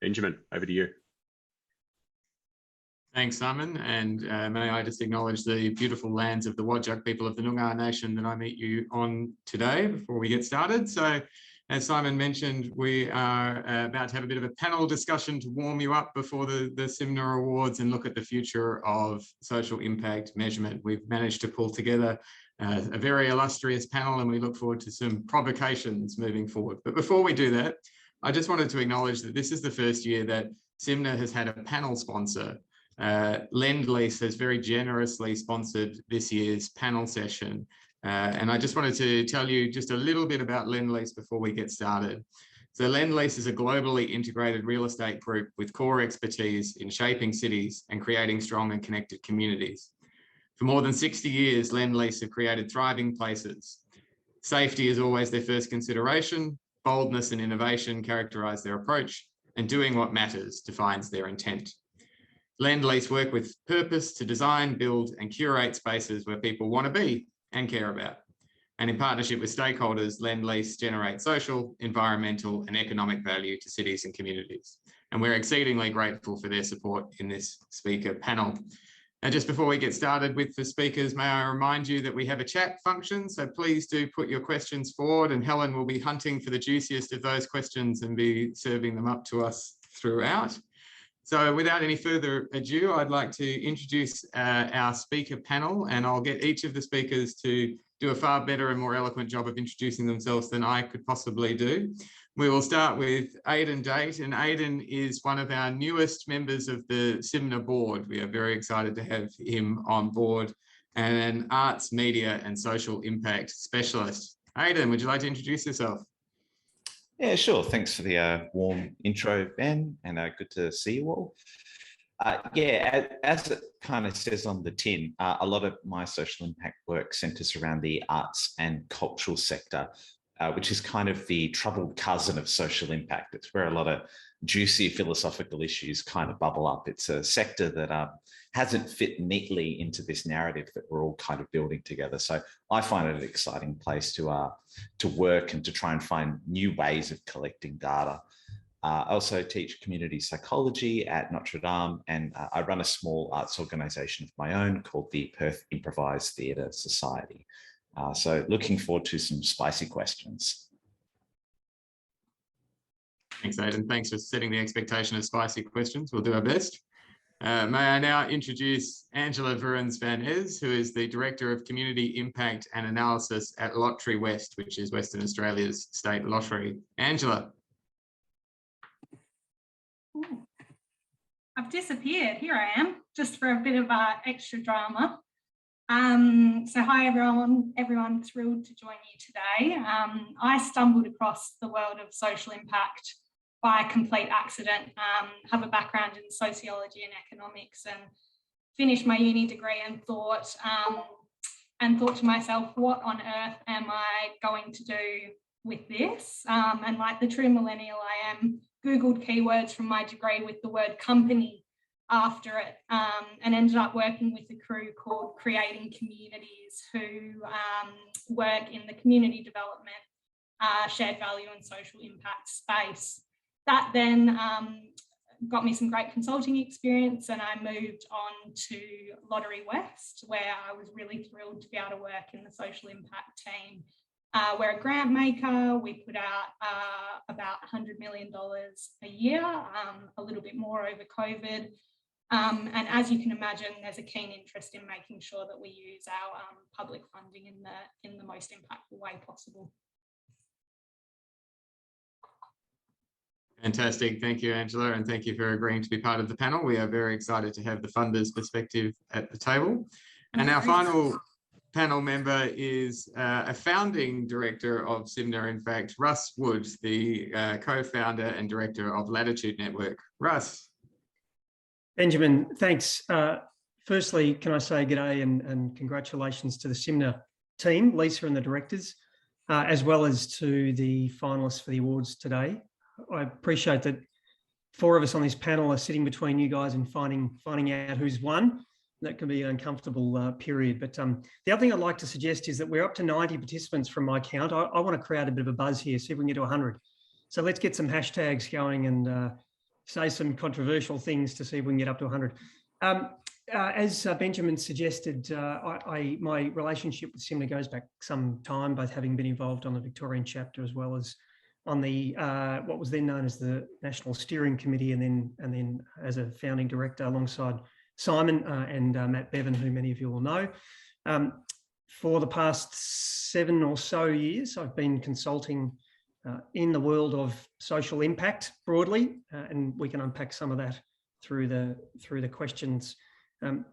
Benjamin, over to you. Thanks, Simon, and may I just acknowledge the beautiful lands of the Whadjuk people of the Noongar Nation that I meet you on today before we get started. So, as Simon mentioned, we are about to have a bit of a panel discussion to warm you up before the SIMNA Awards and look at the future of social impact measurement. We've managed to pull together a very illustrious panel, and we look forward to some provocations moving forward. But before we do that, I just wanted to acknowledge that this is the first year that SIMNA has had a panel sponsor. Lend-Lease has very generously sponsored this year's panel session. And I just wanted to tell you just a little bit about Lend-Lease before we get started. So Lend-Lease is a globally integrated real estate group with core expertise in shaping cities and creating strong and connected communities. For more than 60 years, Lend-Lease have created thriving places. Safety is always their first consideration, boldness and innovation characterize their approach, and doing what matters defines their intent. Lend-Lease work with purpose to design, build and curate spaces where people want to be and care about. And in partnership with stakeholders, Lend-Lease generates social, environmental and economic value to cities and communities. And we're exceedingly grateful for their support in this speaker panel. And just before we get started with the speakers, may I remind you that we have a chat function, so please do put your questions forward and Helen will be hunting for the juiciest of those questions and be serving them up to us throughout. So without any further ado, I'd like to introduce our speaker panel, and I'll get each of the speakers to do a far better and more eloquent job of introducing themselves than I could possibly do. We will start with Aden Date, and Aden is one of our newest members of the SIMNA board. We are very excited to have him on board, and an arts, media and social impact specialist. Aden, would you like to introduce yourself? Yeah, sure. Thanks for the warm intro, Ben, and good to see you all. Yeah, as it kind of says on the tin, a lot of my social impact work centers around the arts and cultural sector, which is kind of the troubled cousin of social impact. It's where a lot of juicy philosophical issues kind of bubble up. It's a sector that hasn't fit neatly into this narrative that we're all kind of building together. So I find it an exciting place to work and to try and find new ways of collecting data. I also teach community psychology at Notre Dame, and I run a small arts organisation of my own called the Perth Improvised Theatre Society. So looking forward to some spicy questions. Thanks, Aden. Thanks for setting the expectation of spicy questions. We'll do our best. May I now introduce Angela Vurens van Es, who is the Director of Community Impact and Analysis at Lotterywest, which is Western Australia's state lottery. Angela. I've disappeared. Here I am, just for a bit of extra drama. So hi everyone, thrilled to join you today. I stumbled across the world of social impact by complete accident, have a background in sociology and economics, and finished my uni degree and thought to myself, what on earth am I going to do with this? And like the true millennial I am, Googled keywords from my degree with the word company after it, and ended up working with a crew called Creating Communities, who work in the community development, shared value and social impact space. That then got me some great consulting experience, and I moved on to Lotterywest, where I was really thrilled to be able to work in the social impact team. We're a grant maker. We put out about $100 million a year, a little bit more over COVID. And as you can imagine, there's a keen interest in making sure that we use our public funding in the most impactful way possible. Fantastic. Thank you, Angela, and thank you for agreeing to be part of the panel. We are very excited to have the funders' perspective at the table. And our final panel member is a founding director of SIMNA, in fact, Russ Wood, the co-founder and director of Latitude Network. Russ. Benjamin, thanks. Firstly, can I say g'day and congratulations to the SIMNA team, Lisa and the directors, as well as to the finalists for the awards today. I appreciate that 4 of us on this panel are sitting between you guys and finding out who's won. That can be an uncomfortable period. But the other thing I'd like to suggest is that we're up to 90 participants from my count. I want to create a bit of a buzz here, see if we can get to 100. So let's get some hashtags going and say some controversial things to see if we can get up to 100. As Benjamin suggested, my relationship with SIMNA goes back some time, both having been involved on the Victorian chapter as well as on the what was then known as the National Steering Committee, and then as a founding director alongside Simon and Matt Bevan, who many of you will know. For the past 7 or so years, I've been consulting in the world of social impact broadly, and we can unpack some of that through the questions.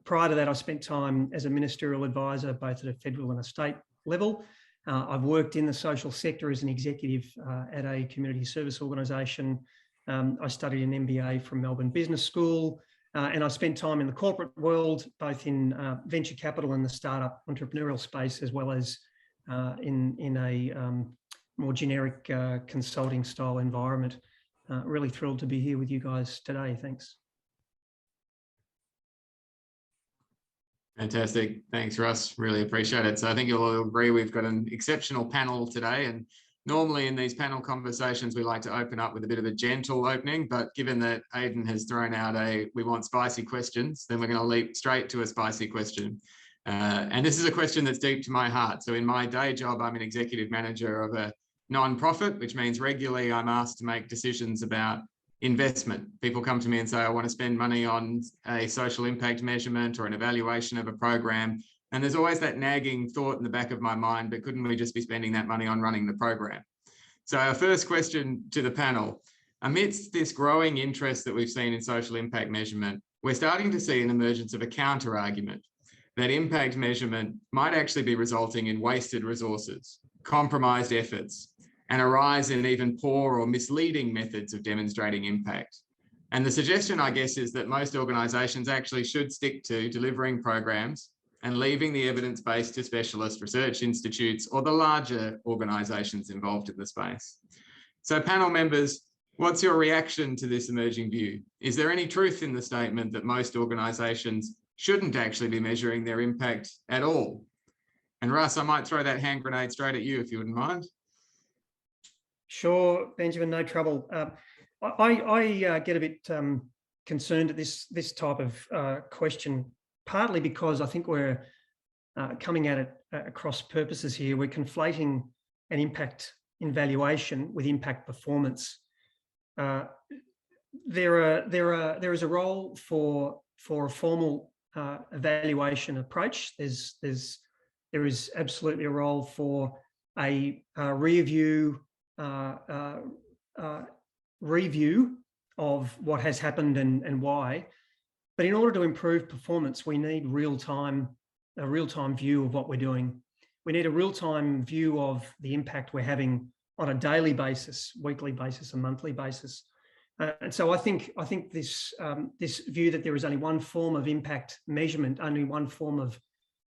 Prior to that, I spent time as a ministerial advisor, both at a federal and a state level. I've worked in the social sector as an executive at a community service organisation. I studied an MBA from Melbourne Business School, and I spent time in the corporate world, both in venture capital and the startup entrepreneurial space, as well as in a more generic consulting style environment. Really thrilled to be here with you guys today. Thanks. Fantastic. Thanks, Russ. Really appreciate it. So I think you'll all agree we've got an exceptional panel today. And normally in these panel conversations, we like to open up with a bit of a gentle opening. But given that Aden has thrown out we want spicy questions, then we're going to leap straight to a spicy question. And this is a question that's deep to my heart. So in my day job, I'm an executive manager of a non-profit, which means regularly I'm asked to make decisions about investment. People come to me and say, I want to spend money on a social impact measurement or an evaluation of a program. And there's always that nagging thought in the back of my mind, but couldn't we just be spending that money on running the program? So our first question to the panel, amidst this growing interest that we've seen in social impact measurement, we're starting to see an emergence of a counter argument that impact measurement might actually be resulting in wasted resources, compromised efforts, and a rise in even poor or misleading methods of demonstrating impact. And the suggestion, I guess, is that most organisations actually should stick to delivering programs and leaving the evidence base to specialist research institutes or the larger organisations involved in the space. So panel members, what's your reaction to this emerging view? Is there any truth in the statement that most organisations shouldn't actually be measuring their impact at all? And Russ, I might throw that hand grenade straight at you if you wouldn't mind. Sure, Benjamin, no trouble. I get a bit concerned at this type of question, partly because I think we're coming at it across purposes here. We're conflating an impact evaluation with impact performance. There is a role for a formal evaluation approach. There is absolutely a role for a review of what has happened and why. But in order to improve performance, we need a real-time view of what we're doing. We need a real-time view of the impact we're having on a daily basis, weekly basis, a monthly basis. And so I think this view that there is only one form of impact measurement, only one form of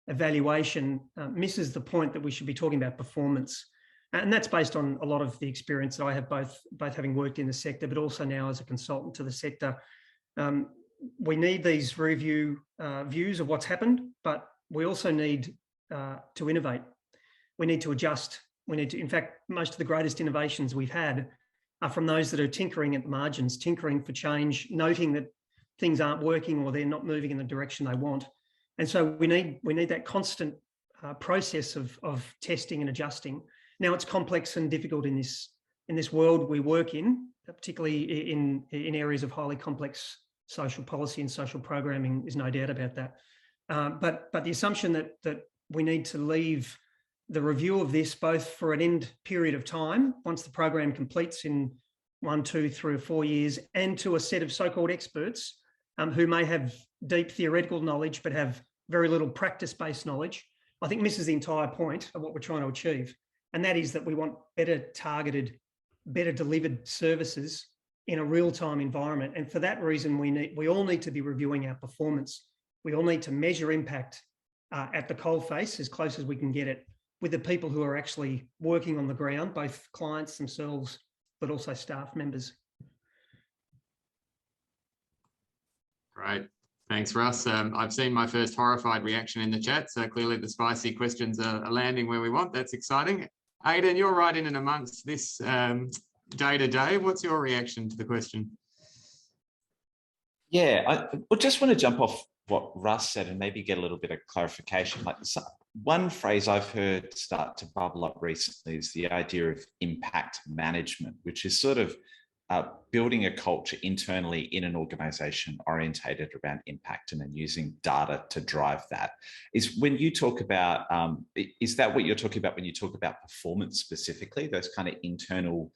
evaluation, misses the point that we should be talking about performance. And that's based on a lot of the experience that I have, both having worked in the sector, but also now as a consultant to the sector. We need these review views of what's happened, but we also need to innovate. We need to adjust. We need to, in fact, most of the greatest innovations we've had are from those that are tinkering at the margins, tinkering for change, noting that things aren't working or they're not moving in the direction they want. And so we need that constant process of testing and adjusting. Now, it's complex and difficult in this world we work in, particularly in areas of highly complex social policy and social programming. There's no doubt about that. But the assumption that we need to leave the review of this both for an end period of time, once the program completes in 1, 2, 3 or 4 years, and to a set of so-called experts who may have deep theoretical knowledge but have very little practice-based knowledge, I think misses the entire point of what we're trying to achieve. And that is that we want better targeted, better delivered services in a real-time environment. And for that reason, we all need to be reviewing our performance. We all need to measure impact at the coalface as close as we can get it with the people who are actually working on the ground, both clients themselves, but also staff members. Great. Thanks, Russ. I've seen my first horrified reaction in the chat, so clearly the spicy questions are landing where we want. That's exciting. Aden, you're right in and amongst this day to day. What's your reaction to the question? Yeah, I just want to jump off what Russ said and maybe get a little bit of clarification. Like one phrase I've heard start to bubble up recently is the idea of impact management, which is sort of building a culture internally in an organization orientated around impact and then using data to drive that. Is when you talk about, is that what you're talking about when you talk about performance specifically, those kind of internal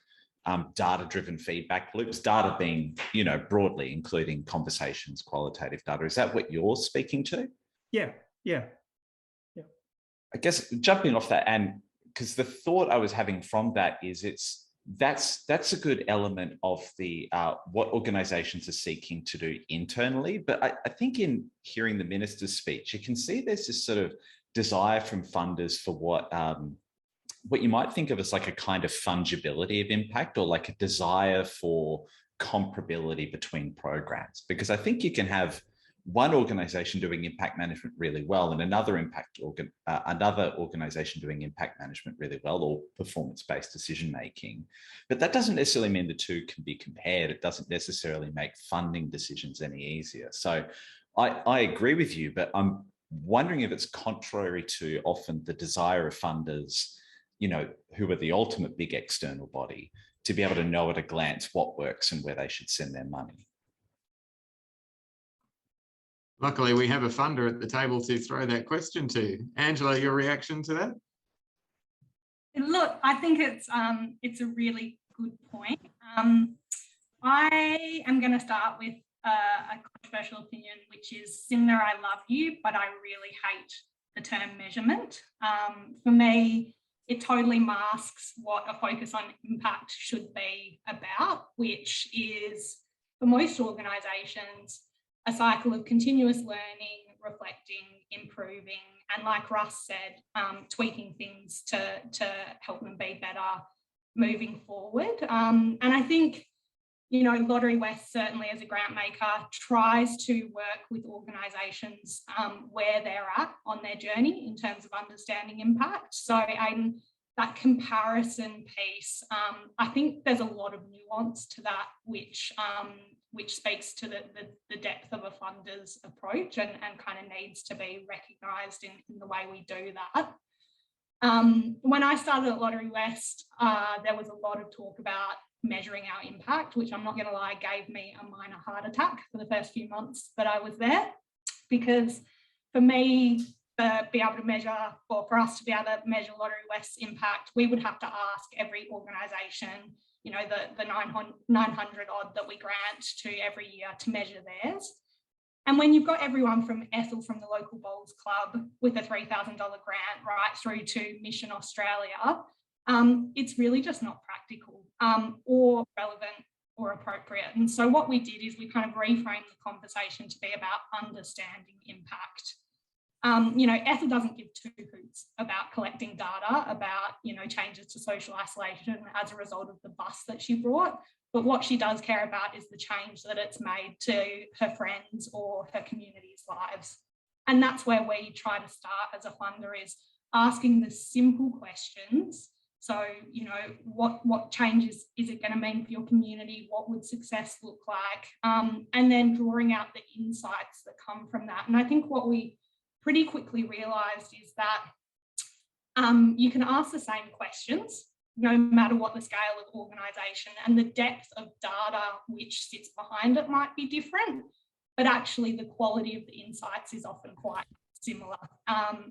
data-driven feedback loops, data being, you know, broadly including conversations, qualitative data? Is that what you're speaking to? Yeah. I guess jumping off that, and because the thought I was having from that is that's a good element of the what organizations are seeking to do internally. But I think in hearing the minister's speech, you can see there's this sort of desire from funders for what you might think of as like a kind of fungibility of impact, or like a desire for comparability between programs. Because I think you can have one organization doing impact management really well and another organization doing impact management really well, or performance-based decision-making. But that doesn't necessarily mean the two can be compared. It doesn't necessarily make funding decisions any easier. So I agree with you, but I'm wondering if it's contrary to often the desire of funders, you know, who are the ultimate big external body, to be able to know at a glance what works and where they should send their money. Luckily, we have a funder at the table to throw that question to. Angela, your reaction to that? Look, I think it's a really good point. I am going to start with a controversial opinion, which is SIMNA, I love you, but I really hate the term measurement. For me, it totally masks what a focus on impact should be about, which is, for most organisations, a cycle of continuous learning, reflecting, improving, and like Russ said, tweaking things to help them be better moving forward. And I think, you know, Lotterywest, certainly as a grant maker, tries to work with organisations where they're at on their journey in terms of understanding impact. So that comparison piece, I think there's a lot of nuance to that, which speaks to the depth of a funder's approach and kind of needs to be recognised in the way we do that. When I started at Lotterywest, there was a lot of talk about measuring our impact, which I'm not going to lie, gave me a minor heart attack for the first few months that I was there, because for me, be able to measure, or for us to be able to measure Lotterywest's impact, we would have to ask every organisation, you know, the 900 odd that we grant to every year to measure theirs. And when you've got everyone from Ethel from the local bowls club with a $3,000 grant right through to Mission Australia, it's really just not practical or relevant or appropriate. And so what we did is we kind of reframed the conversation to be about understanding impact. You know, Ethel doesn't give two hoots about collecting data about, you know, changes to social isolation as a result of the bus that she brought. But what she does care about is the change that it's made to her friends or her community's lives. And that's where we try to start as a funder, is asking the simple questions. So, you know, what changes is it going to mean for your community? What would success look like? And then drawing out the insights that come from that. And I think what we pretty quickly realised is that you can ask the same questions no matter what the scale of organisation, and the depth of data which sits behind it might be different, but actually the quality of the insights is often quite similar.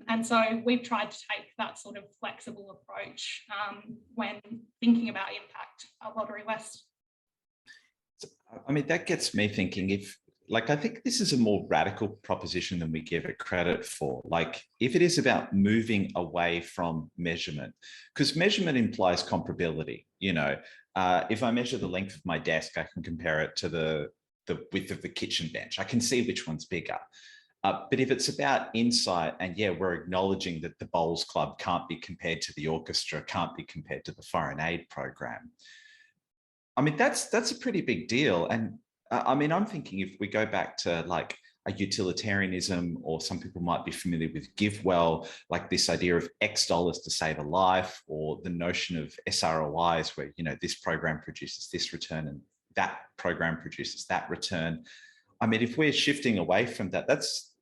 And so we've tried to take that sort of flexible approach when thinking about impact at Lotterywest. I mean, that gets me thinking, I think this is a more radical proposition than we give it credit for. Like, if it is about moving away from measurement, because measurement implies comparability. You know, if I measure the length of my desk, I can compare it to the width of the kitchen bench. I can see which one's bigger. But if it's about insight, and yeah, we're acknowledging that the bowls club can't be compared to the orchestra, can't be compared to the foreign aid program. I mean, that's a pretty big deal. And I mean, I'm thinking if we go back to like a utilitarianism, or some people might be familiar with GiveWell, like this idea of X dollars to save a life, or the notion of SROIs, where, you know, this program produces this return and that program produces that return. I mean, if we're shifting away from that, that's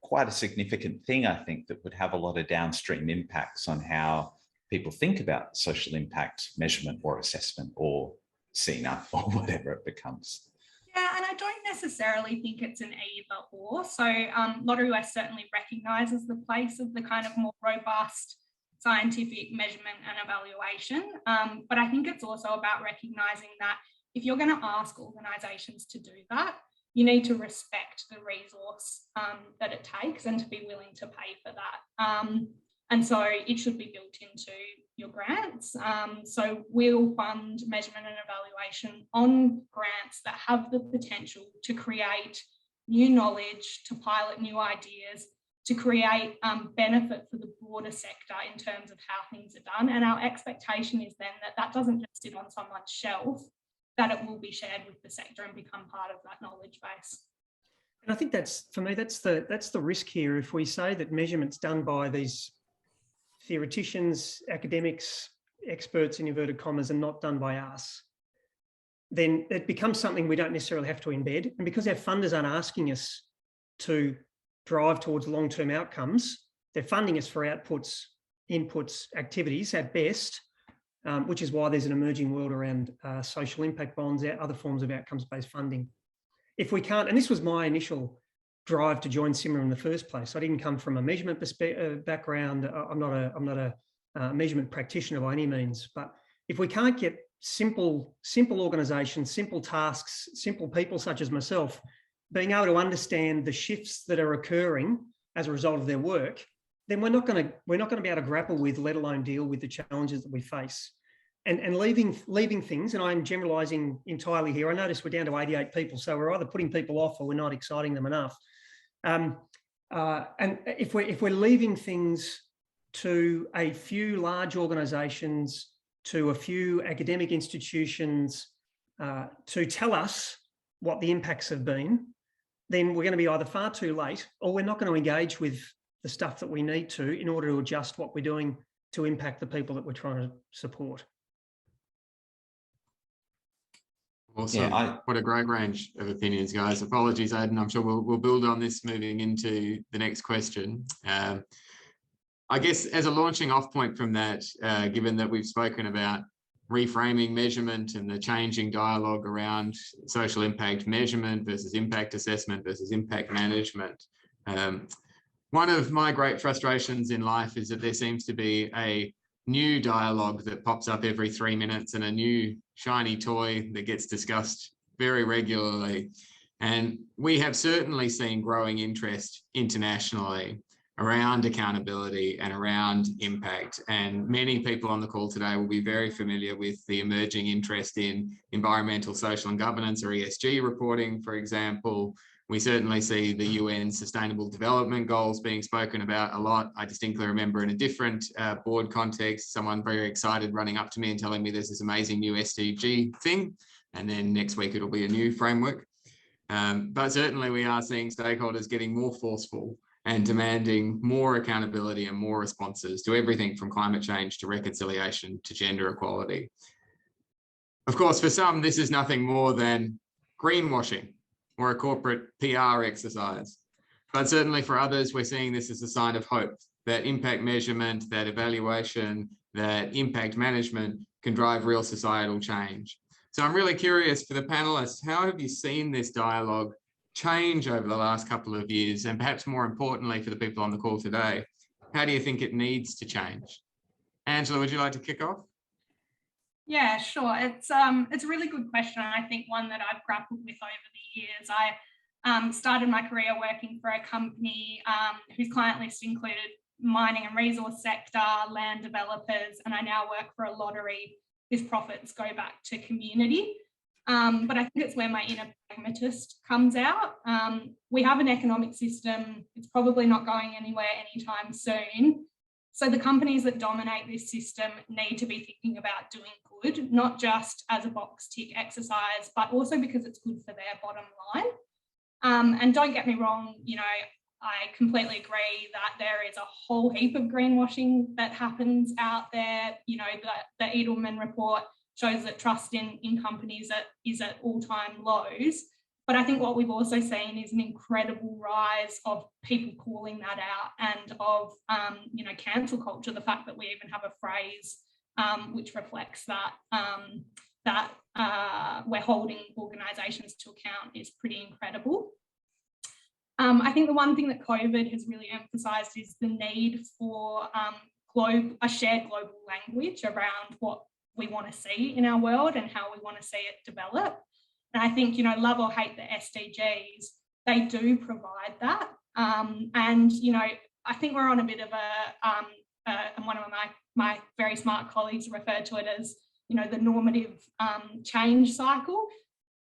quite a significant thing, I think, that would have a lot of downstream impacts on how people think about social impact measurement or assessment or SIMNA or whatever it becomes. Yeah, and I don't necessarily think it's an either or. So Lotterywest certainly recognises the place of the kind of more robust scientific measurement and evaluation. But I think it's also about recognising that if you're going to ask organisations to do that, you need to respect the resource that it takes and to be willing to pay for that. And so it should be built into your grants. So we'll fund measurement and evaluation on grants that have the potential to create new knowledge, to pilot new ideas, to create benefit for the broader sector in terms of how things are done. And our expectation is then that that doesn't just sit on someone's shelf, that it will be shared with the sector and become part of that knowledge base. And I think that's, for me, that's the risk here. If we say that measurement's done by these theoreticians, academics, experts in inverted commas, and not done by us, then it becomes something we don't necessarily have to embed. And because our funders aren't asking us to drive towards long-term outcomes, they're funding us for outputs, inputs, activities at best, which is why there's an emerging world around social impact bonds, other forms of outcomes-based funding. If we can't, and this was my initial drive to join SIMNA in the first place. I didn't come from a measurement background. I'm not a measurement practitioner by any means. But if we can't get simple organisations, simple tasks, simple people such as myself, being able to understand the shifts that are occurring as a result of their work, then we're not going to be able to grapple with, let alone deal with, the challenges that we face. And leaving things, and I'm generalising entirely here. I notice we're down to 88 people, so we're either putting people off or we're not exciting them enough. And if we're leaving things to a few large organisations, to a few academic institutions to tell us what the impacts have been, then we're going to be either far too late or we're not going to engage with the stuff that we need to in order to adjust what we're doing to impact the people that we're trying to support. Awesome. Yeah, what a great range of opinions, guys. Apologies, Aden. I'm sure we'll build on this moving into the next question. I guess as a launching off point from that, given that we've spoken about reframing measurement and the changing dialogue around social impact measurement versus impact assessment versus impact management, one of my great frustrations in life is that there seems to be a new dialogue that pops up every 3 minutes and a new shiny toy that gets discussed very regularly. And we have certainly seen growing interest internationally around accountability and around impact. And many people on the call today will be very familiar with the emerging interest in environmental, social and governance, or ESG reporting, for example. We certainly see the UN Sustainable Development Goals being spoken about a lot. I distinctly remember in a different board context, someone very excited running up to me and telling me there's this amazing new SDG thing, and then next week it'll be a new framework. But certainly we are seeing stakeholders getting more forceful and demanding more accountability and more responses to everything from climate change to reconciliation to gender equality. Of course, for some, this is nothing more than greenwashing or a corporate PR exercise. But certainly for others, we're seeing this as a sign of hope, that impact measurement, that evaluation, that impact management can drive real societal change. So I'm really curious for the panelists, how have you seen this dialogue change over the last couple of years? And perhaps more importantly for the people on the call today, how do you think it needs to change? Angela, would you like to kick off? Yeah, sure. It's a really good question. And I think one that I've grappled with over the years. I started my career working for a company whose client list included mining and resource sector, land developers, and I now work for a lottery whose profits go back to community. But I think it's where my inner pragmatist comes out. We have an economic system. It's probably not going anywhere anytime soon. So the companies that dominate this system need to be thinking about doing good, not just as a box tick exercise, but also because it's good for their bottom line. And don't get me wrong, you know, I completely agree that there is a whole heap of greenwashing that happens out there. You know, the Edelman report shows that trust in companies is at all-time lows. But But I think what we've also seen is an incredible rise of people calling that out, and of, you know, cancel culture. The fact that we even have a phrase which reflects that, we're holding organisations to account is pretty incredible. I think the one thing that COVID has really emphasised is the need for a shared global language around what we want to see in our world and how we want to see it develop. And I think, you know, love or hate the SDGs, they do provide that. And, you know, I think we're on a bit of and one of my very smart colleagues referred to it as, you know, the normative change cycle,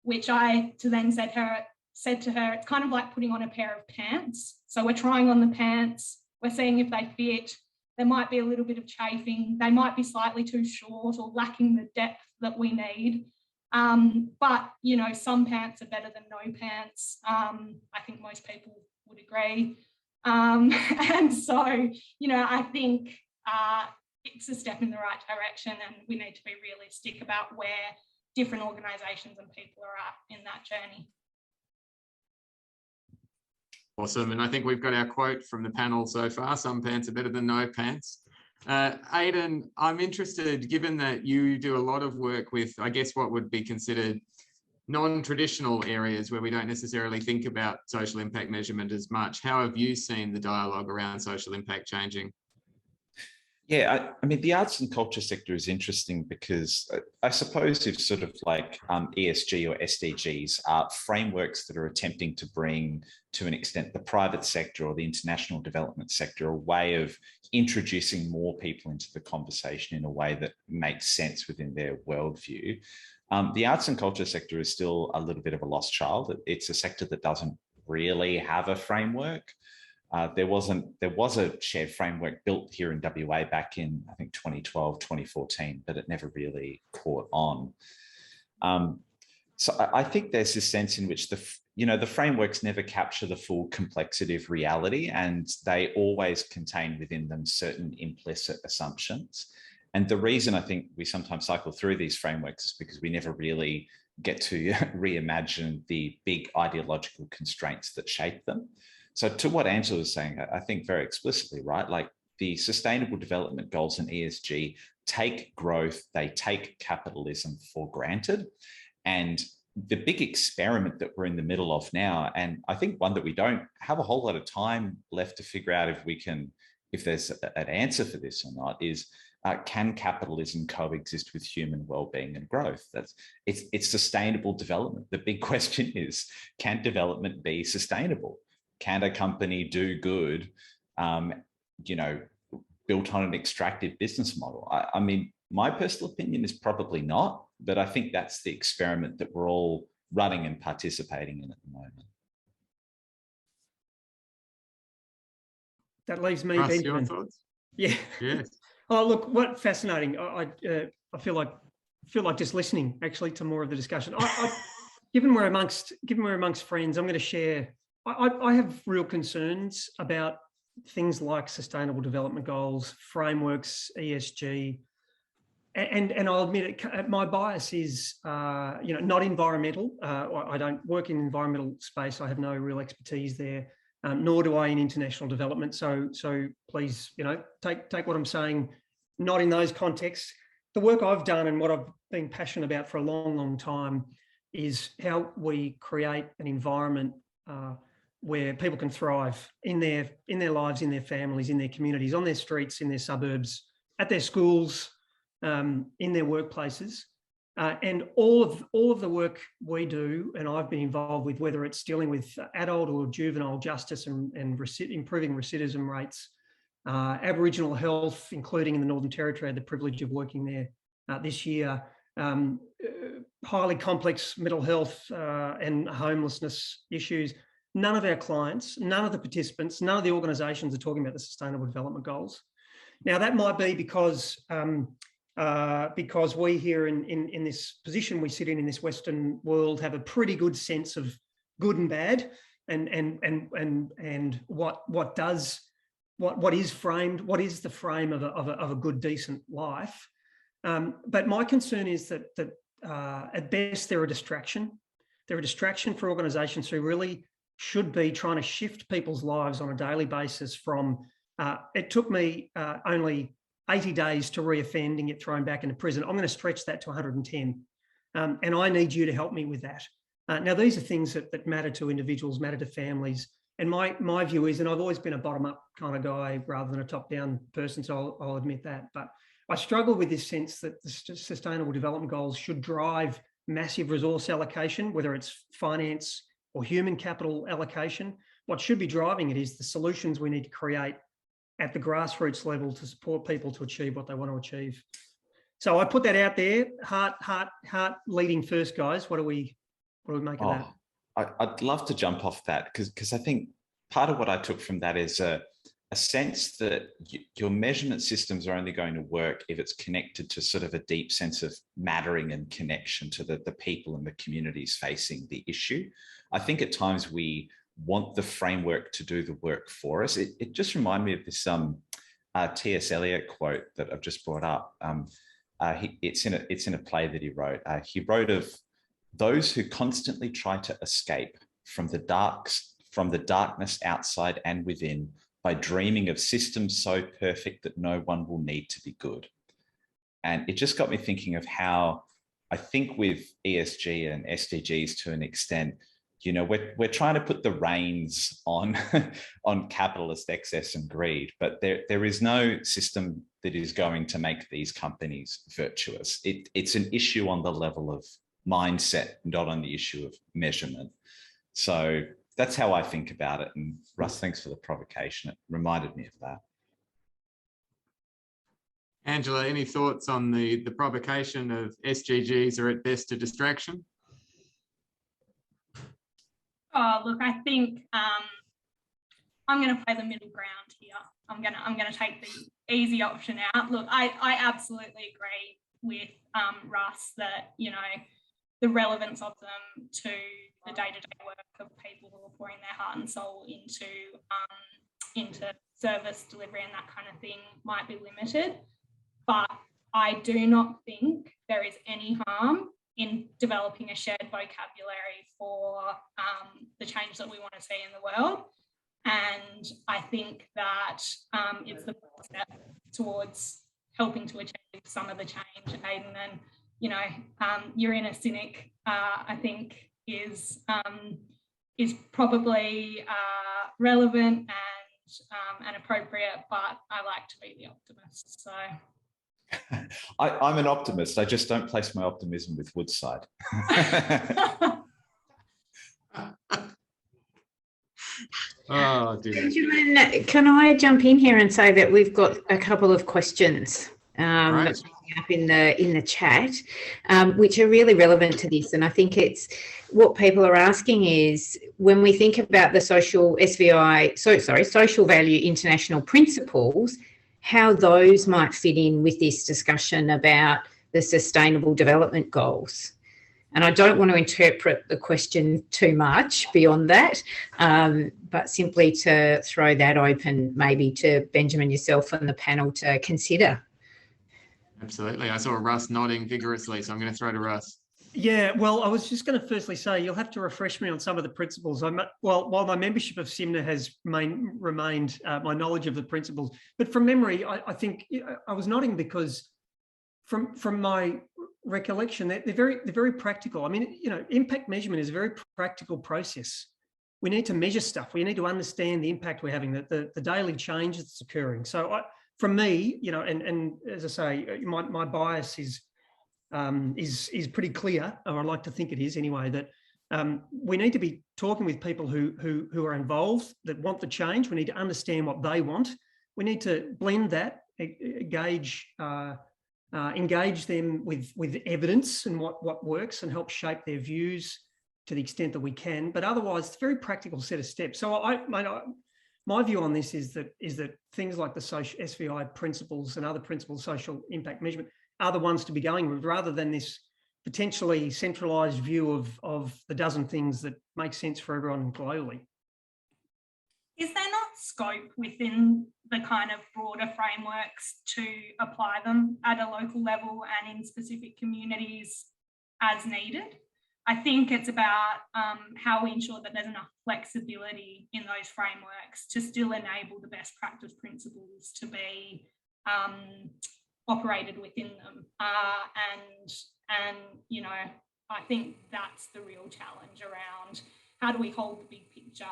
which I then said to her, it's kind of like putting on a pair of pants. So we're trying on the pants, we're seeing if they fit. There might be a little bit of chafing. They might be slightly too short or lacking the depth that we need. But, you know, some pants are better than no pants. I think most people would agree. And so, you know, I think it's a step in the right direction, and we need to be realistic about where different organisations and people are at in that journey. Awesome. And I think we've got our quote from the panel so far: some pants are better than no pants. Aden, I'm interested, given that you do a lot of work with, I guess, what would be considered non-traditional areas where we don't necessarily think about social impact measurement as much. How have you seen the dialogue around social impact changing? Yeah, I mean, the arts and culture sector is interesting because I suppose if sort of like ESG or SDGs are frameworks that are attempting to bring, to an extent, the private sector or the international development sector a way of introducing more people into the conversation in a way that makes sense within their worldview. The arts and culture sector is still a little bit of a lost child. It's a sector that doesn't really have a framework. There was a shared framework built here in WA back in, I think, 2012, 2014, but it never really caught on. So I think there's this sense in which the frameworks never capture the full complexity of reality, and they always contain within them certain implicit assumptions. And the reason I think we sometimes cycle through these frameworks is because we never really get to reimagine the big ideological constraints that shape them. So to what Angela was saying, I think very explicitly, right? Like the Sustainable Development Goals and ESG take growth, they take capitalism for granted. And the big experiment that we're in the middle of now, and I think one that we don't have a whole lot of time left to figure out if there's an answer for this or not, is can capitalism coexist with human well-being and growth? It's sustainable development. The big question is, can development be sustainable? Can a company do good, built on an extractive business model? I mean, my personal opinion is probably not, but I think that's the experiment that we're all running and participating in at the moment. That leaves me, Russ, Benjamin. your thoughts? Yeah. Yes. Oh, look, what fascinating. I feel like just listening actually to more of the discussion. Given we're amongst friends, I'm going to share. I have real concerns about things like sustainable development goals, frameworks, ESG, and I'll admit it. My bias is, not environmental. I don't work in environmental space. I have no real expertise there, nor do I in international development. So please, take what I'm saying not in those contexts. The work I've done and what I've been passionate about for a long, long time is how we create an environment where people can thrive in their lives, in their families, in their communities, on their streets, in their suburbs, at their schools, in their workplaces. And all of the work we do, and I've been involved with, whether it's dealing with adult or juvenile justice and improving recidivism rates, Aboriginal health, including in the Northern Territory, I had the privilege of working there this year, highly complex mental health and homelessness issues. None of our clients, none of the participants, none of the organisations are talking about the Sustainable Development Goals. Now, that might be because we here in this position we sit in this Western world have a pretty good sense of good and bad, and what is framed, what is the frame of a good, decent life. But my concern is that at best they're a distraction. They're a distraction for organisations who really should be trying to shift people's lives on a daily basis from, it took me only 80 days to reoffend and get thrown back into prison. I'm going to stretch that to 110. And I need you to help me with that. Now, these are things that matter to individuals, matter to families. And my view is, and I've always been a bottom-up kind of guy rather than a top-down person, so I'll admit that. But I struggle with this sense that the Sustainable Development Goals should drive massive resource allocation, whether it's finance or human capital allocation. What should be driving it is the solutions we need to create at the grassroots level to support people to achieve what they want to achieve. So I put that out there, heart leading first, guys. What do we make of that? I'd love to jump off that because I think part of what I took from that is a sense that your measurement systems are only going to work if it's connected to sort of a deep sense of mattering and connection to the people and the communities facing the issue. I think at times we want the framework to do the work for us. It just reminded me of this T.S. Eliot quote that I've just brought up. It's in a play that he wrote. He wrote of those who constantly try to escape from the darkness outside and within by dreaming of systems so perfect that no one will need to be good. And it just got me thinking of how I think with ESG and SDGs to an extent, you know, we're trying to put the reins on capitalist excess and greed, but there is no system that is going to make these companies virtuous. It's an issue on the level of mindset, not on the issue of measurement. So that's how I think about it. And Russ, thanks for the provocation. It reminded me of that. Angela, any thoughts on the provocation of SDGs are at best a distraction? Oh, look, I think I'm going to play the middle ground here. I'm going to take the easy option out. Look, I absolutely agree with Russ that, you know, the relevance of them to the day-to-day work of people who are pouring their heart and soul into service delivery and that kind of thing might be limited. But I do not think there is any harm in developing a shared vocabulary for the change that we want to see in the world. And I think that it's the first step towards helping to achieve some of the change, Aden. And, you know, you're in a cynic, I think, is probably relevant and appropriate, but I like to be the optimist. So I'm an optimist. I just don't place my optimism with Woodside. Oh, dear. Benjamin, can I jump in here and say that we've got a couple of questions Right. up in the chat, which are really relevant to this. And I think it's what people are asking is, when we think about the social value international principles, how those might fit in with this discussion about the Sustainable Development Goals. And I don't want to interpret the question too much beyond that, but simply to throw that open maybe to Benjamin, yourself and the panel to consider. Absolutely. I saw Russ nodding vigorously, so I'm going to throw to Russ. Yeah, well, I was just going to firstly say you'll have to refresh me on some of the principles. While my membership of SIMNA has remained my knowledge of the principles, but from memory, I think I was nodding because from my recollection, they're very practical. I mean, you know, impact measurement is a very practical process. We need to measure stuff. We need to understand the impact we're having, the daily change that's occurring. So from me, you know, and as I say, my bias is pretty clear, or I like to think it is anyway, that we need to be talking with people who are involved, that want the change. We need to understand what they want. We need to blend that, engage them with evidence and what works, and help shape their views to the extent that we can. But otherwise, it's a very practical set of steps. So my view on this is that things like the SVI principles and other principles, social impact measurement, are the ones to be going with, rather than this potentially centralised view of the dozen things that make sense for everyone globally. is there not scope within the kind of broader frameworks to apply them at a local level and in specific communities as needed? I think it's about how we ensure that there's enough flexibility in those frameworks to still enable the best practice principles to be operated within them. And you know, I think that's the real challenge around how do we hold the big picture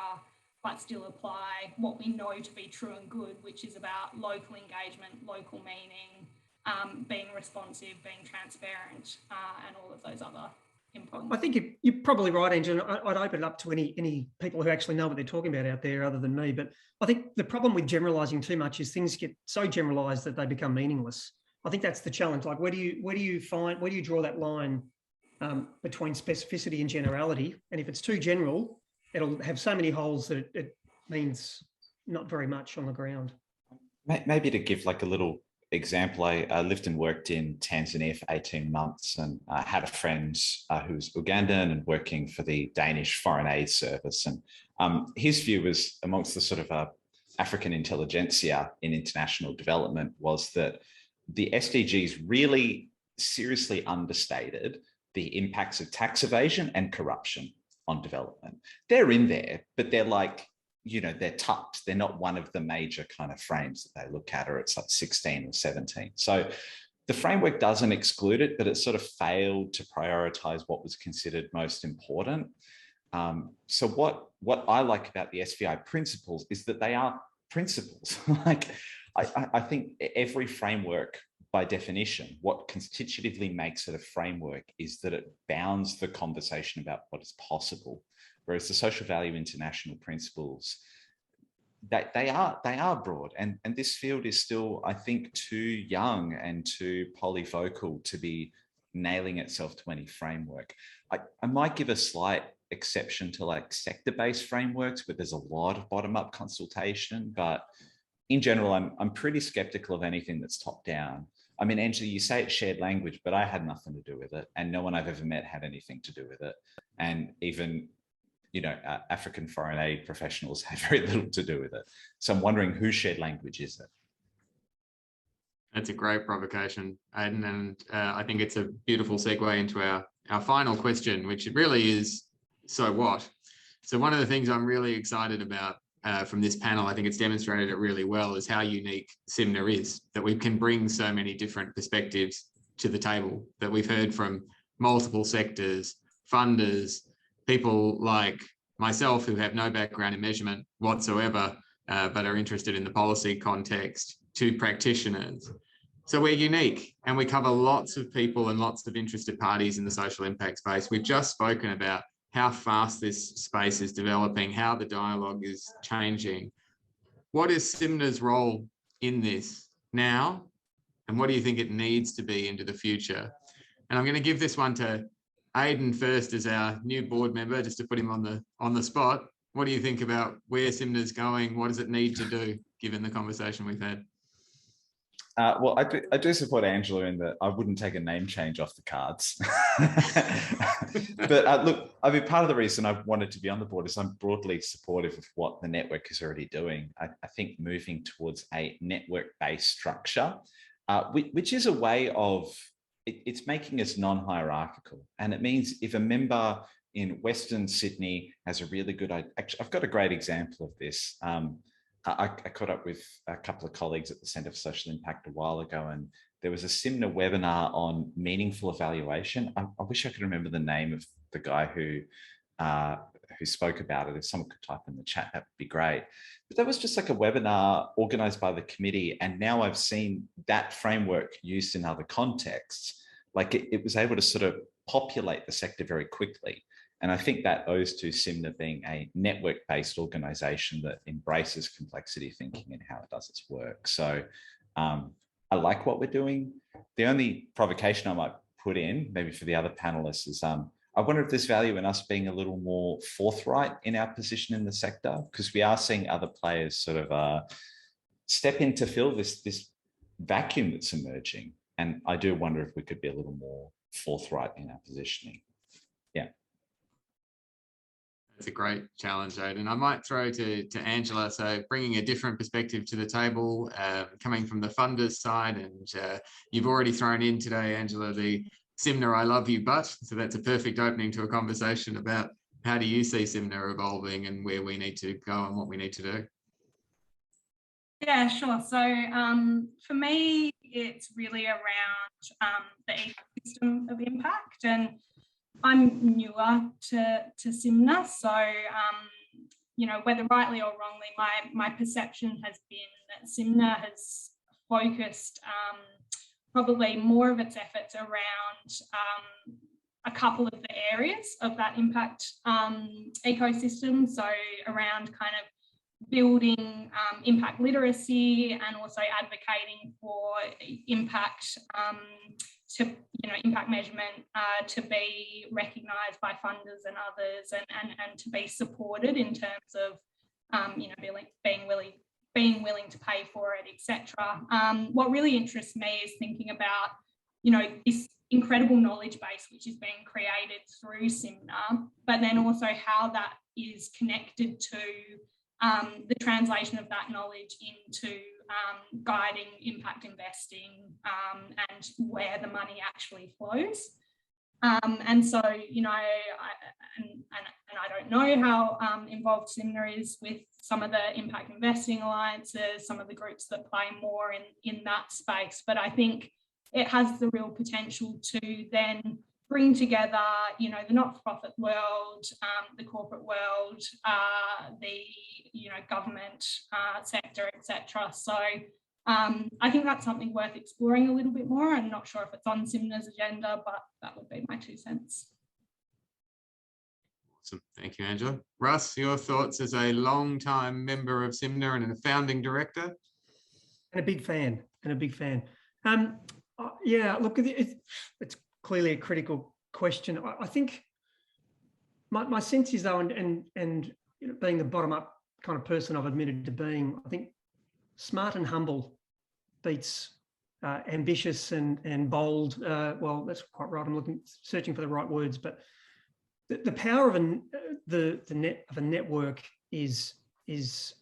but still apply what we know to be true and good, which is about local engagement, local meaning, being responsive, being transparent, and all of those other important. I think you're probably right, Angela. I'd open it up to any people who actually know what they're talking about out there other than me. But I think the problem with generalising too much is things get so generalised that they become meaningless. I think that's the challenge. Like, where do you draw that line between specificity and generality? And if it's too general, it'll have so many holes that it means not very much on the ground. Maybe to give like a little example, I lived and worked in Tanzania for 18 months and I had a friend who was Ugandan and working for the Danish Foreign Aid Service. And his view was, amongst the sort of African intelligentsia in international development, was that the SDGs really seriously understated the impacts of tax evasion and corruption on development. They're in there, but they're like, you know, they're tucked. They're not one of the major kind of frames that they look at, or it's like 16 or 17. So the framework doesn't exclude it, but it sort of failed to prioritize what was considered most important. So what I like about the SVI principles is that they are principles. Like, I think every framework, by definition, what constitutively makes it a framework is that it bounds the conversation about what is possible. Whereas the social value international principles, they are broad, and this field is still, I think, too young and too polyfocal to be nailing itself to any framework. I might give a slight exception to like sector-based frameworks where there's a lot of bottom-up consultation, but in general, I'm pretty skeptical of anything that's top-down. I mean, Angela, you say it's shared language, but I had nothing to do with it, and no one I've ever met had anything to do with it, and even, you know, African foreign aid professionals had very little to do with it. So I'm wondering, whose shared language is it? That's a great provocation, Aden, and I think it's a beautiful segue into our final question, which really is, so what? So one of the things I'm really excited about from this panel, I think it's demonstrated it really well, is how unique SIMNA is, that we can bring so many different perspectives to the table, that we've heard from multiple sectors, funders, people like myself who have no background in measurement whatsoever, but are interested in the policy context, to practitioners. So we're unique, and we cover lots of people and lots of interested parties in the social impact space. We've just spoken about how fast this space is developing, how the dialogue is changing. What is SIMNA's role in this now? And what do you think it needs to be into the future? And I'm going to give this one to Aden first as our new board member, just to put him on the spot. What do you think about where SIMNA's going? What does it need to do, given the conversation we've had? Well, I do support Angela in that I wouldn't take a name change off the cards. But look, I mean, part of the reason I wanted to be on the board is I'm broadly supportive of what the network is already doing. I think moving towards a network-based structure, which is a way of, it's making us non-hierarchical. And it means if a member in Western Sydney has a really good idea, actually, I've got a great example of this. I caught up with a couple of colleagues at the Centre for Social Impact a while ago, and there was a SIMNA webinar on meaningful evaluation. I wish I could remember the name of the guy who spoke about it. If someone could type in the chat, that would be great. But that was just like a webinar organised by the committee, and now I've seen that framework used in other contexts. Like it was able to sort of populate the sector very quickly. And I think that owes to SIMNA being a network-based organisation that embraces complexity thinking and how it does its work. So I like what we're doing. The only provocation I might put in, maybe for the other panelists, is I wonder if there's value in us being a little more forthright in our position in the sector, because we are seeing other players sort of step in to fill this vacuum that's emerging. And I do wonder if we could be a little more forthright in our positioning. Yeah. That's a great challenge, Aden. I might throw to Angela. So bringing a different perspective to the table, coming from the funders side, and you've already thrown in today, Angela, the SIMNA, I love you, but. So that's a perfect opening to a conversation about how do you see SIMNA evolving and where we need to go and what we need to do? Yeah, sure. So for me, it's really around the ecosystem of impact, and I'm newer to SIMNA, so you know, whether rightly or wrongly, my perception has been that SIMNA has focused probably more of its efforts around a couple of the areas of that impact ecosystem. So around kind of building impact literacy and also advocating for impact impact measurement to be recognised by funders and others, and to be supported in terms of being willing to pay for it, etc. What really interests me is thinking about, you know, this incredible knowledge base which is being created through SIMNA, but then also how that is connected to the translation of that knowledge into guiding impact investing and where the money actually flows. And so, you know, I don't know how involved SIMNA is with some of the impact investing alliances, some of the groups that play more in that space, but I think it has the real potential to then bring together, you know, the not-for-profit world, the corporate world, the, you know, government sector, etc. So I think that's something worth exploring a little bit more. I'm not sure if it's on SIMNA's agenda, but that would be my 2 cents. Awesome. Thank you, Angela. Russ, your thoughts as a long-time member of SIMNA and a founding director? And a big fan. Yeah, look, it's clearly a critical question. I think my sense is, though, and you know, being the bottom-up kind of person I've admitted to being, I think smart and humble beats ambitious and bold. Well, that's quite right. I'm searching for the right words, but the power of a network is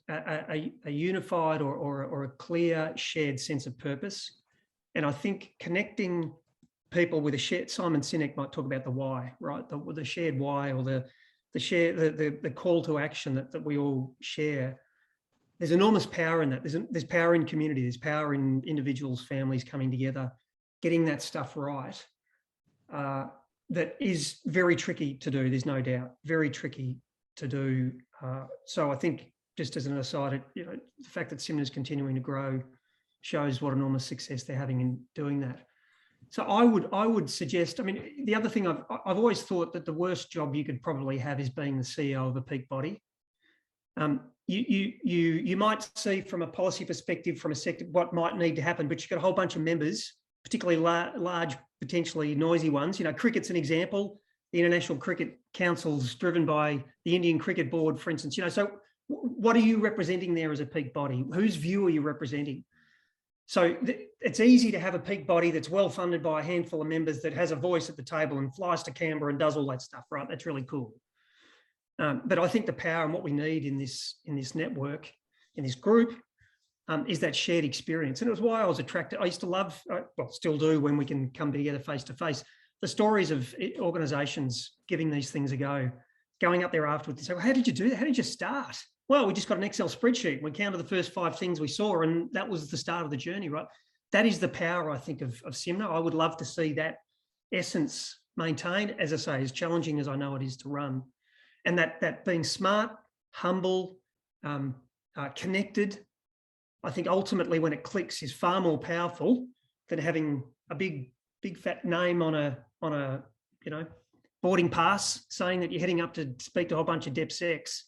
a unified or a clear shared sense of purpose. And I think connecting people with a shared, Simon Sinek might talk about the why, right? The shared why, or the call to action that we all share. There's enormous power in that. There's power in community. There's power in individuals, families coming together, getting that stuff right. That is very tricky to do. There's no doubt, very tricky to do. So I think, just as an aside, you know, the fact that SIMNA is continuing to grow shows what enormous success they're having in doing that. So I would suggest, I mean, the other thing I've always thought that the worst job you could probably have is being the CEO of a peak body. You might see from a policy perspective, from a sector, what might need to happen, but you've got a whole bunch of members, particularly large, potentially noisy ones. You know, cricket's an example. The International Cricket Council's driven by the Indian Cricket Board, for instance. You know, so what are you representing there as a peak body? Whose view are you representing? So it's easy to have a peak body that's well funded by a handful of members, that has a voice at the table and flies to Canberra and does all that stuff, right? That's really cool. But I think the power and what we need in this network, in this group, is that shared experience. And it was why I was attracted. I used to love, well, still do when we can come together face to face, the stories of organisations giving these things a go, going up there afterwards and say, well, how did you do that? How did you start? Well, we just got an Excel spreadsheet. We counted the first 5 things we saw, and that was the start of the journey, right? That is the power, I think, of SIMNA. I would love to see that essence maintained, as I say, as challenging as I know it is to run. And that being smart, humble, connected, I think ultimately when it clicks is far more powerful than having a big fat name on a you know, boarding pass saying that you're heading up to speak to a whole bunch of DepSecs.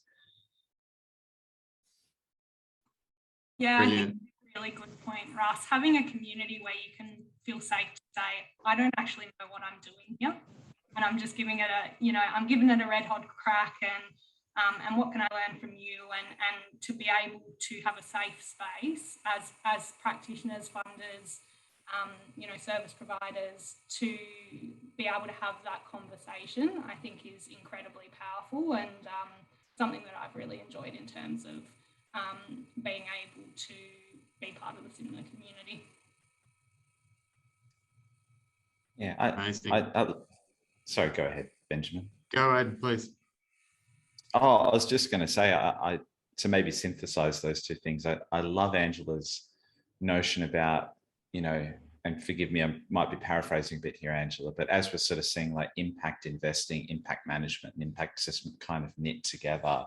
Yeah, I think that's a really good point, Russ. Having a community where you can feel safe to say, I don't actually know what I'm doing here, and I'm just giving it I'm giving it a red hot crack, and what can I learn from you, and to be able to have a safe space as practitioners, funders, service providers, to be able to have that conversation, I think is incredibly powerful, and something that I've really enjoyed in terms of being able to be part of the SIMNA community. Yeah, Amazing. Sorry, go ahead, Benjamin. Go ahead, please. Oh, I was just going to say, to maybe synthesize those two things, I love Angela's notion about, and forgive me, I might be paraphrasing a bit here, Angela, but as we're sort of seeing like impact investing, impact management, and impact assessment kind of knit together,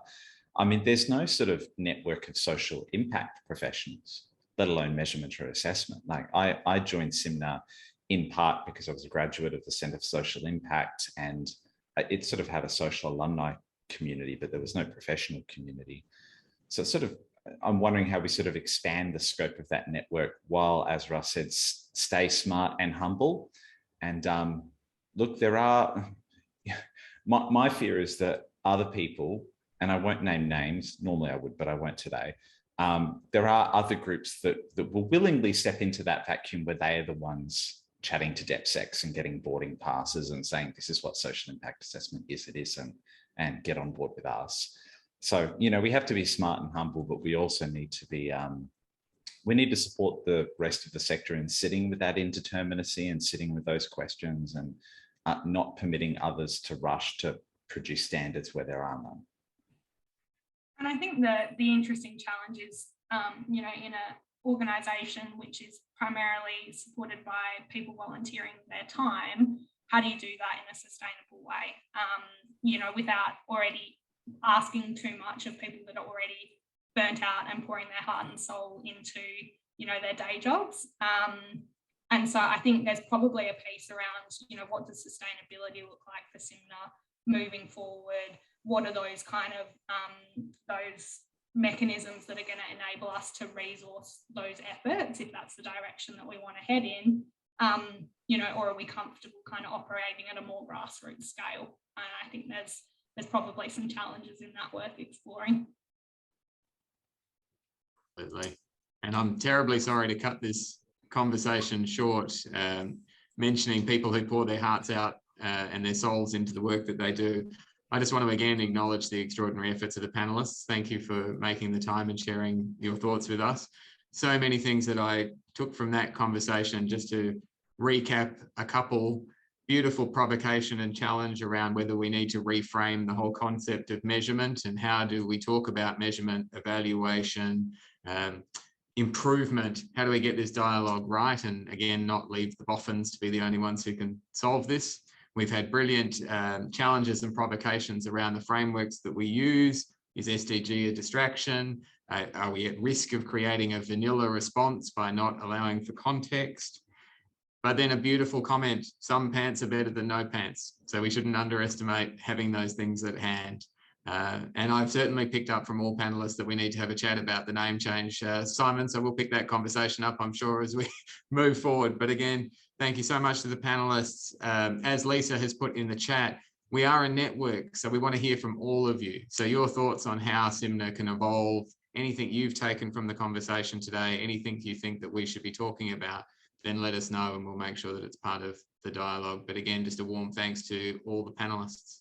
I mean, there's no sort of network of social impact professionals, let alone measurement or assessment. Like I joined SIMNA in part because I was a graduate of the Centre for Social Impact, and it sort of had a social alumni community, but there was no professional community. So sort of, I'm wondering how we sort of expand the scope of that network while, as Russ said, stay smart and humble. And look, there are, my fear is that other people, and I won't name names, normally I would, but I won't today. There are other groups that will willingly step into that vacuum where they are the ones chatting to DepSecs and getting boarding passes and saying, this is what social impact assessment is, it isn't, and get on board with us. So, we have to be smart and humble, but we also need to be, we need to support the rest of the sector in sitting with that indeterminacy and sitting with those questions, and not permitting others to rush to produce standards where there are none. And I think that the interesting challenge is, in an organisation which is primarily supported by people volunteering their time, how do you do that in a sustainable way, without already asking too much of people that are already burnt out and pouring their heart and soul into, their day jobs. And so I think there's probably a piece around, what does sustainability look like for SIMNA moving forward? What are those kind of those mechanisms that are going to enable us to resource those efforts, if that's the direction that we want to head in, or are we comfortable kind of operating at a more grassroots scale? And I think there's probably some challenges in that worth exploring. Absolutely. And I'm terribly sorry to cut this conversation short, mentioning people who pour their hearts out and their souls into the work that they do. I just want to again acknowledge the extraordinary efforts of the panelists. Thank you for making the time and sharing your thoughts with us. So many things that I took from that conversation, just to recap a couple: beautiful provocation and challenge around whether we need to reframe the whole concept of measurement, and how do we talk about measurement, evaluation, improvement. How do we get this dialogue right? And again, not leave the boffins to be the only ones who can solve this. We've had brilliant challenges and provocations around the frameworks that we use. Is SDG a distraction? Are we at risk of creating a vanilla response by not allowing for context? But then a beautiful comment: some pants are better than no pants. So we shouldn't underestimate having those things at hand. And I've certainly picked up from all panelists that we need to have a chat about the name change, Simon. So we'll pick that conversation up, I'm sure, as we move forward. But again, thank you so much to the panelists. As Lisa has put in the chat, we are a network, so we want to hear from all of you. So your thoughts on how SIMNA can evolve, anything you've taken from the conversation today, anything you think that we should be talking about, then let us know and we'll make sure that it's part of the dialogue. But again, just a warm thanks to all the panelists.